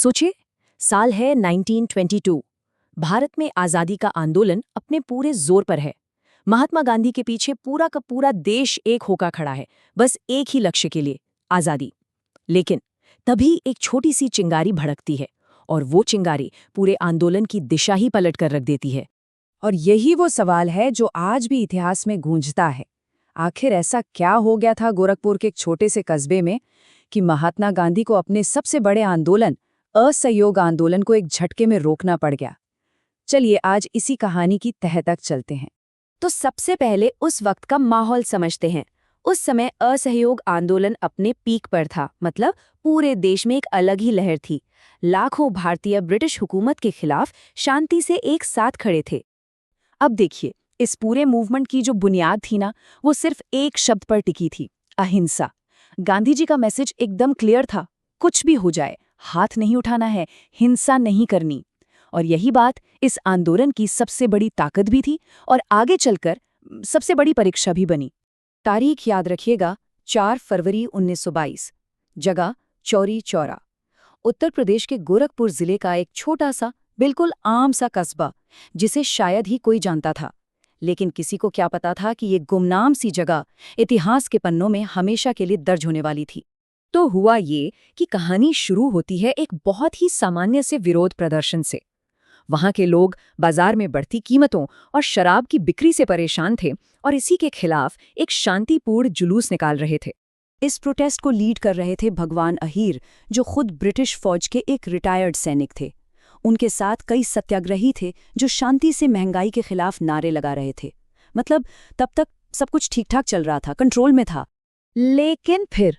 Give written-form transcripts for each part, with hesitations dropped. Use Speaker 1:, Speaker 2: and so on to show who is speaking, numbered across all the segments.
Speaker 1: सोचिए, साल है 1922। भारत में आज़ादी का आंदोलन अपने पूरे जोर पर है। महात्मा गांधी के पीछे पूरा का पूरा देश एक होकर खड़ा है, बस एक ही लक्ष्य के लिए, आज़ादी। लेकिन तभी एक छोटी सी चिंगारी भड़कती है, और वो चिंगारी पूरे आंदोलन की दिशा ही पलट कर रख देती है।
Speaker 2: और यही वो सवाल है जो आज भी इतिहास में गूंजता है। आखिर ऐसा क्या हो गया था गोरखपुर के एक छोटे से कस्बे में कि महात्मा गांधी को अपने सबसे बड़े आंदोलन, असहयोग आंदोलन को एक झटके में रोकना पड़ गया। चलिए आज इसी कहानी की तह तक चलते हैं।
Speaker 1: तो सबसे पहले उस वक्त का माहौल समझते हैं। उस समय असहयोग आंदोलन अपने पीक पर था, मतलब पूरे देश में एक अलग ही लहर थी। लाखों भारतीय ब्रिटिश हुकूमत के खिलाफ शांति से एक साथ खड़े थे।
Speaker 2: अब देखिए, इस पूरे मूवमेंट की जो बुनियाद थी ना, वो सिर्फ एक शब्द पर टिकी थी, अहिंसा। गांधी जी का मैसेज एकदम क्लियर था, कुछ भी हो जाए हाथ नहीं उठाना है, हिंसा नहीं करनी। और यही बात इस आंदोलन की सबसे बड़ी ताकत भी थी और आगे चलकर सबसे बड़ी परीक्षा भी बनी। तारीख याद रखिएगा, 4 फरवरी 1922। जगह चौरी चौरा, उत्तर प्रदेश के गोरखपुर जिले का एक छोटा सा, बिल्कुल आम सा कस्बा, जिसे शायद ही कोई जानता था। लेकिन किसी को क्या पता था कि ये गुमनाम सी जगह इतिहास के पन्नों में हमेशा के लिए दर्ज होने वाली थी। तो हुआ ये कि कहानी शुरू होती है एक बहुत ही सामान्य से विरोध प्रदर्शन से। वहां के लोग बाजार में बढ़ती कीमतों और शराब की बिक्री से परेशान थे और इसी के खिलाफ एक शांतिपूर्ण जुलूस निकाल रहे थे। इस प्रोटेस्ट को लीड कर रहे थे भगवान अहीर, जो खुद ब्रिटिश फौज के एक रिटायर्ड सैनिक थे। उनके साथ कई सत्याग्रही थे जो शांति से महंगाई के खिलाफ नारे लगा रहे थे। मतलब तब तक सब कुछ ठीक ठाक चल रहा था, कंट्रोल में था। लेकिन फिर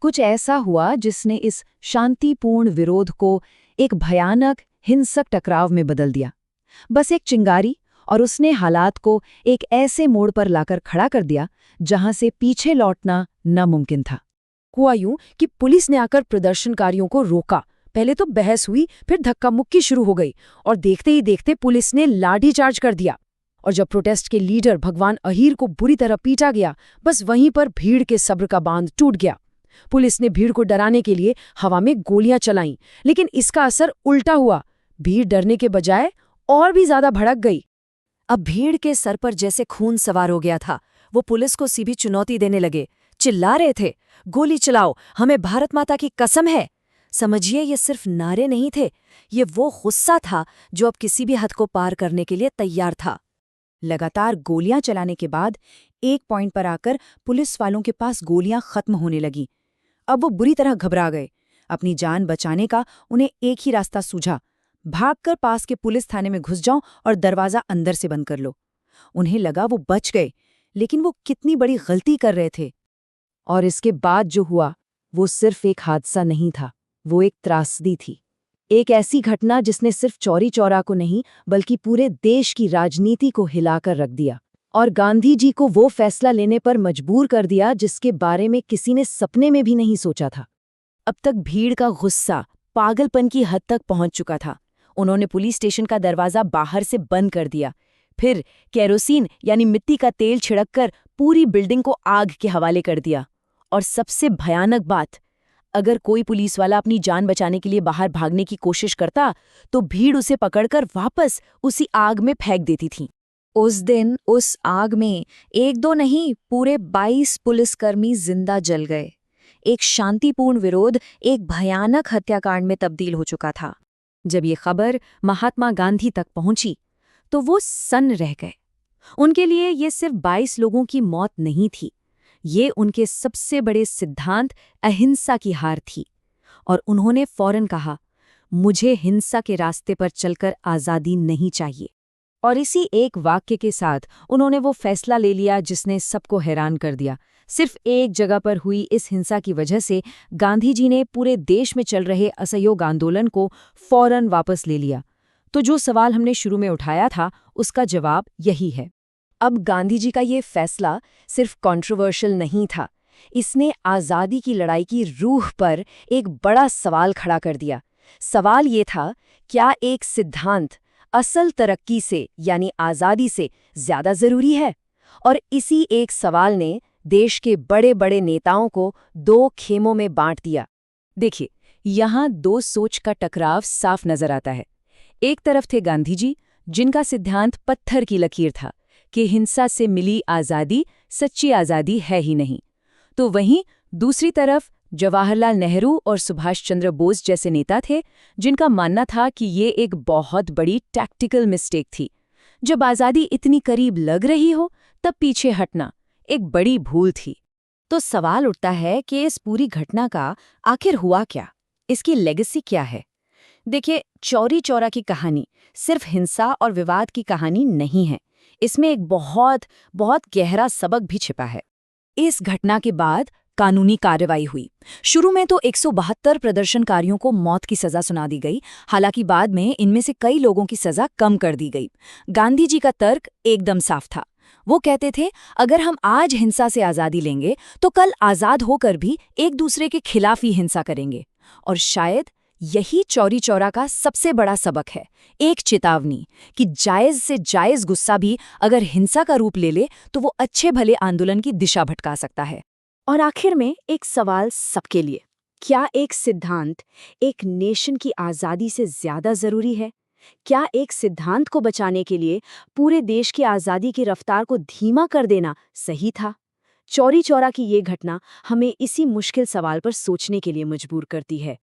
Speaker 2: कुछ ऐसा हुआ जिसने इस शांतिपूर्ण विरोध को एक भयानक हिंसक टकराव में बदल दिया। बस एक चिंगारी, और उसने हालात को एक ऐसे मोड़ पर लाकर खड़ा कर दिया जहां से पीछे लौटना नामुमकिन था। हुआ यूं कि पुलिस ने आकर प्रदर्शनकारियों को रोका। पहले तो बहस हुई, फिर धक्का मुक्की शुरू हो गई, और देखते ही देखते पुलिस ने लाठीचार्ज कर दिया। और जब प्रोटेस्ट के लीडर भगवान अहीर को बुरी तरह पीटा गया, बस वहीं पर भीड़ के सब्र का बांध टूट गया। पुलिस ने भीड़ को डराने के लिए हवा में गोलियां चलाईं, लेकिन इसका असर उल्टा हुआ। भीड़ डरने के बजाय और भी ज्यादा भड़क गई। अब भीड़ के सर पर जैसे खून सवार हो गया था। वो पुलिस को सीधी चुनौती देने लगे, चिल्ला रहे थे, गोली चलाओ, हमें भारत माता की कसम है। समझिए, ये सिर्फ नारे नहीं थे, ये वो गुस्सा था जो अब किसी भी हद को पार करने के लिए तैयार था। लगातार गोलियां चलाने के बाद एक पॉइंट पर आकर पुलिस वालों के पास गोलियां खत्म होने लगी। अब वो बुरी तरह घबरा गए। अपनी जान बचाने का उन्हें एक ही रास्ता सूझा, भागकर पास के पुलिस थाने में घुस जाओ और दरवाजा अंदर से बंद कर लो। उन्हें लगा वो बच गए, लेकिन वो कितनी बड़ी गलती कर रहे थे। और इसके बाद जो हुआ वो सिर्फ एक हादसा नहीं था, वो एक त्रासदी थी। एक ऐसी घटना जिसने सिर्फ चौरी चौरा को नहीं बल्कि पूरे देश की राजनीति को हिलाकर रख दिया, और गांधी जी को वो फैसला लेने पर मजबूर कर दिया जिसके बारे में किसी ने सपने में भी नहीं सोचा था। अब तक भीड़ का गुस्सा पागलपन की हद तक पहुंच चुका था। उन्होंने पुलिस स्टेशन का दरवाजा बाहर से बंद कर दिया, फिर केरोसिन यानी मिट्टी का तेल छिड़ककर पूरी बिल्डिंग को आग के हवाले कर दिया। और सबसे भयानक बात, अगर कोई पुलिस वाला अपनी जान बचाने के लिए बाहर भागने की कोशिश करता तो भीड़ उसे पकड़कर वापस उसी आग में फेंक देती थी।
Speaker 3: उस दिन उस आग में एक दो नहीं, पूरे 22 पुलिसकर्मी जिंदा जल गए। एक शांतिपूर्ण विरोध एक भयानक हत्याकांड में तब्दील हो चुका था।
Speaker 1: जब ये खबर महात्मा गांधी तक पहुंची तो वो सन्न रह गए। उनके लिए ये सिर्फ 22 लोगों की मौत नहीं थी, ये उनके सबसे बड़े सिद्धांत अहिंसा की हार थी। और उन्होंने फौरन कहा, मुझे हिंसा के रास्ते पर चलकर आज़ादी नहीं चाहिए। और इसी एक वाक्य के साथ उन्होंने वो फैसला ले लिया जिसने सबको हैरान कर दिया। सिर्फ एक जगह पर हुई इस हिंसा की वजह से गांधी जी ने पूरे देश में चल रहे असहयोग आंदोलन को फौरन वापस ले लिया। तो जो सवाल हमने शुरू में उठाया था, उसका जवाब यही है। अब गांधी जी का ये फैसला सिर्फ कंट्रोवर्शियल नहीं था, इसने आज़ादी की लड़ाई की रूह पर एक बड़ा सवाल खड़ा कर दिया। सवाल ये था, क्या एक सिद्धांत असल तरक्की से यानी आज़ादी से ज़्यादा ज़रूरी है? और इसी एक सवाल ने देश के बड़े बड़े नेताओं को 2 खेमों में बांट दिया। देखिए,
Speaker 2: यहाँ दो सोच का टकराव साफ नजर आता है। एक तरफ थे गांधी जी, जिनका सिद्धांत पत्थर की लकीर था कि हिंसा से मिली आज़ादी सच्ची आज़ादी है ही नहीं। तो वहीं दूसरी तरफ जवाहरलाल नेहरू और सुभाष चंद्र बोस जैसे नेता थे, जिनका मानना था कि ये एक बहुत बड़ी टैक्टिकल मिस्टेक थी। जब आज़ादी इतनी करीब लग रही हो, तब पीछे हटना एक बड़ी भूल थी।
Speaker 1: तो सवाल उठता है कि इस पूरी घटना का आखिर हुआ क्या? इसकी लेगेसी क्या है? देखिए, चौरी चौरा की कहानी सिर्फ हिंसा और विवाद की कहानी नहीं है। इसमें एक बहुत बहुत गहरा सबक भी छिपा है। इस घटना के बाद कानूनी कार्रवाई हुई। शुरू में तो 172 प्रदर्शनकारियों को मौत की सजा सुना दी गई। हालांकि बाद में इनमें से कई लोगों की सजा कम कर दी गई। गांधी जी का तर्क एकदम साफ था। वो कहते थे, अगर हम आज हिंसा से आज़ादी लेंगे तो कल आज़ाद होकर भी एक दूसरे के खिलाफ ही हिंसा करेंगे। और शायद यही चौरी चौरा का सबसे बड़ा सबक है, एक चेतावनी कि जायज़ से जायज़ गुस्सा भी अगर हिंसा का रूप ले ले तो वो अच्छे भले आंदोलन की दिशा भटका सकता है। और आखिर में एक सवाल सबके लिए, क्या एक सिद्धांत एक नेशन की आज़ादी से ज़्यादा ज़रूरी है? क्या एक सिद्धांत को बचाने के लिए पूरे देश की आज़ादी की रफ्तार को धीमा कर देना सही था? चौरी चौरा की ये घटना हमें इसी मुश्किल सवाल पर सोचने के लिए मजबूर करती है।